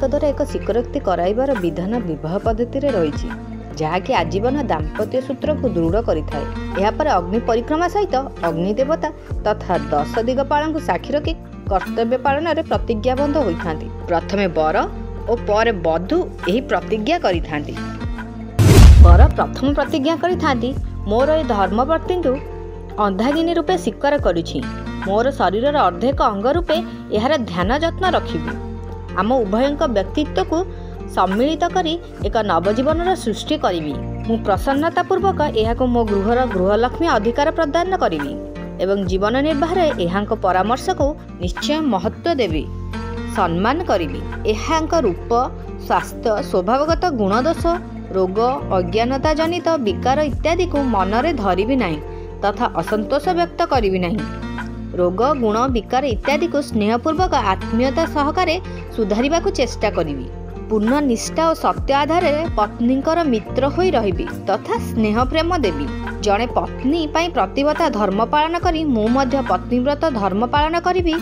द्वारा एक स्वीकृति कराइबार विधान विवाह पद्धति रही जहाँकि आजीवन दाम्पत्य सूत्र को दृढ़ करें। यापर अग्नि परिक्रमा सहित अग्निदेवता तथा 10 दिगपाल को साक्षी रखी कर्तव्य पालन में प्रतिज्ञाबद्ध होता। प्रथमे बर और पर बधू यही प्रतिज्ञा करिथांती। बर प्रथम प्रतिज्ञा करिथांती, मोर ए धर्मवर्ती को अंधागिनी रूपे स्वीकार करुछि, मोर शरीर अर्धेक अंग रूपे यार ध्यान जत्न रखिबी। आम उभयंक व्यक्तित्व को सम्मिलित करी एक नवजीवन सृष्टि करी। मु प्रसन्नतापूर्वक यह मो गृहर गृहलक्ष्मी अधिकार प्रदान करी एवं जीवन निर्वाह यहाँ परामर्श को निश्चय महत्व देवी, सम्मान करी। यहाँ रूप स्वास्थ्य स्वभावगत गुणदोष रोग अज्ञानता जनित विकार इत्यादि को मनरे धरबी नहीं तथा असंतोष व्यक्त करी नहीं। रोग गुण विकार इत्यादि को स्नेहपूर्वक आत्मीयता सहकारे सुधारिबा को चेष्टा करी। पूर्ण निष्ठा और सत्य आधार पत्नीकर मित्र होई रहिबी तथा स्नेह प्रेम देवी। जड़े पत्नी पाई प्रतिबद्धता धर्म पालन करी मु मध्य पत्नीव्रत धर्म पालन करी।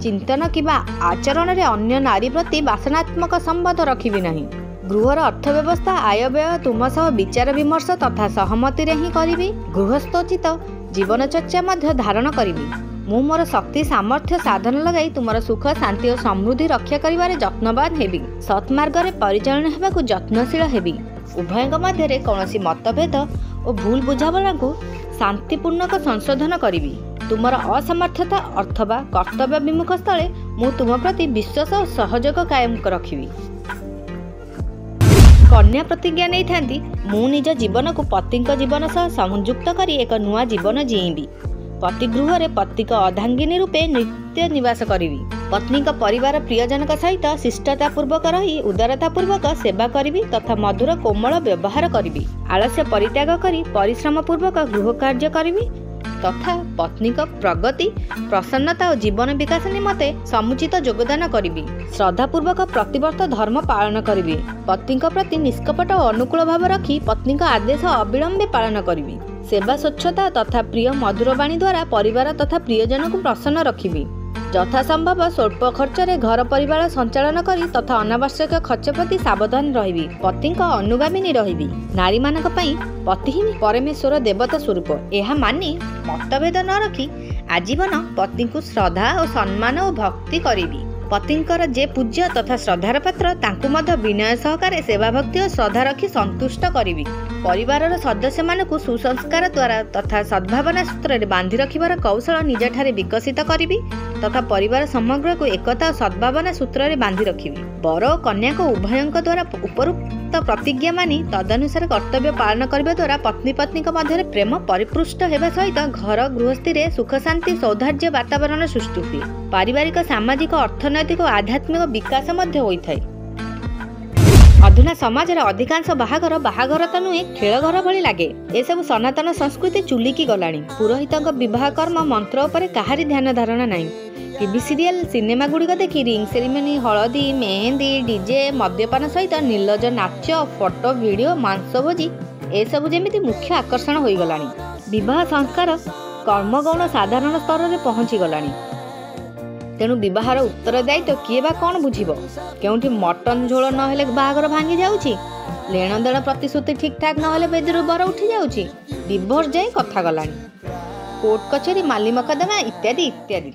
चिंतन किबा आचरण रे अन्य नारी प्रति वासनात्मक संबंध रखिबी नहीं। गृहर अर्थव्यवस्था आय व्यय तुम सह विचार विमर्श तथा सहमति रे ही करी। गृहस्थोचित जीवन चर्चा मध्य धारण करी। मु मोर शक्ति सामर्थ्य साधन लगाई तुमर सुख शांति और समृद्धि रक्षा करिबारे यत्नवान हेबी। सत्मार्ग रे परिचालन हेबाकु यत्नशील हेबी। उभयଙ୍କ मध्य कौनसी मतभेद और भूल बुझामणा को शांतिपूर्णक संशोधन करी। तुमर असमर्थता अथवा कर्तव्य विमुख स्थले मु तुम प्रति विश्वास और सहयोग कायम रखिबी। कन्या प्रतिज्ञा नहीं थांती, मु निज जीवन को पति जीवन सह संयुक्त करी एक नुआ जीवन जीबी। पति गृह रे पति अर्धांगिनी रूपे नित्य निवास करी। पत्नी परिवार प्रियजन सहित शिष्टता पूर्वक रही उदारता पूर्वक सेवा करी तथा मधुर कोमल व्यवहार करी। आलस्य परित्याग करी परिश्रम पूर्वक गृह कार्य करी तथा पत्नी प्रगति प्रसन्नता और जीवन विकास निमते समुचित योगदान करी। श्रद्धापूर्वक प्रतिवर्ष धर्म पालन करी। पत्नी प्रति निष्कपट और अनुकूल भाव रखी पत्नी आदेश अविलंबे पालन करी। सेवा स्वच्छता तथा प्रिय मधुरवाणी द्वारा परिवार तथा प्रियजन को प्रसन्न रखिबी। यथासंभव स्वल्प खर्च रे घर परिवार संचालन करी तथा अनावश्यक खर्च प्रति सावधान रहिबी। पति अनुगामिनी रहिबी। नारी मानक पई पति ही परमेश्वर देवता स्वरूप। यह मानी मतभेद न रखी आजीवन पति को श्रद्धा और सम्मान और भक्ति करिबी। पतिंकर जे पूज्य तथा श्रद्धार पात्र तांकु मध्य विनय सहकारे सेवा भक्ति और श्रद्धा रखी संतुष्ट करिबी। परिवार सदस्य मानकु सुसंस्कार द्वारा तथा सद्भावना सूत्र रे बांधि रखिबार कौशल निजठारे विकसित करिबी तथा परिवार समग्र को एकता और सद्भावना सूत्र रे बांधि रखिबी। बर और कन्या को उभयंक द्वारा उपरोक्त प्रतिज्ञा मानी तदनुसार कर्तव्य पालन करबा द्वारा पत्नी पत्नी मध्य प्रेम परिपुष्ट हेबा सहित घर गृहस्थी रे सुख शांति सौहार्द्य वातावरण सृष्टि हुए। पारिवारिक सामाजिक अर्थनैतिक और आध्यात्मिक विकास मध्य होइथाय। अधुना समाज रे अधिकांश बाहाघर तो नुहे खेल घर भली लगे। ए सब सनातन संस्कृति चुलिकी गलानी। पुरोहितक विवाह कर्म मंत्र उपरे काहारी ध्यान धारणा नहीं। टीवी सीरियल सिनेमा गुड़िक देखी रिंग सेरिमनी हलदी मेहंदी डीजे मद्यपान सहित निर्लज नाच फोटो वीडियो मांस भोजी ए सब जेमिति मुख्य आकर्षण हो गलानी। विवाह संस्कार कर्मगौण साधारण स्तर में पहुंची गलानी। तेणु विवाहर उत्तरदायित्व किए बा कौन बुझिबो। केउठी मटन झोल नहेले बाहागर भांगी जाउची, लेन देन प्रतिश्रुति ठीक ठाक नहेले बेदीरु बर उठी जाउची, डिवोर्स जाए कथा गलानी, कोर्ट कचेरी माली मकदमा इत्यादि इत्यादि।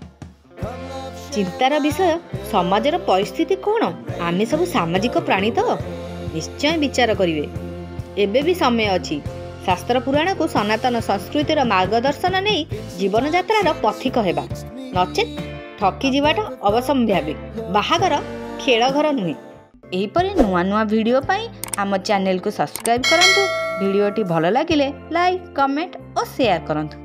चिंतार विषय समाजर परिस्थिति कौन। आमे सब सामाजिक प्राणी तो निश्चय विचार करिवे। एबे भी समय अछि। शास्त्र पुराण को सनातन संस्कृतिर मार्गदर्शन नहीं जीवन यात्रार पथिक हेबा, नचेत ठकी जीवाटा अवसंभाविक। बाहागर खेल घर नुहे। एहीपरि नुआ नुआ वीडियो पाई आम चैनल को सब्सक्राइब करंतु। वीडियोटी भल लागिले लाइक कमेंट और शेयर करंतु।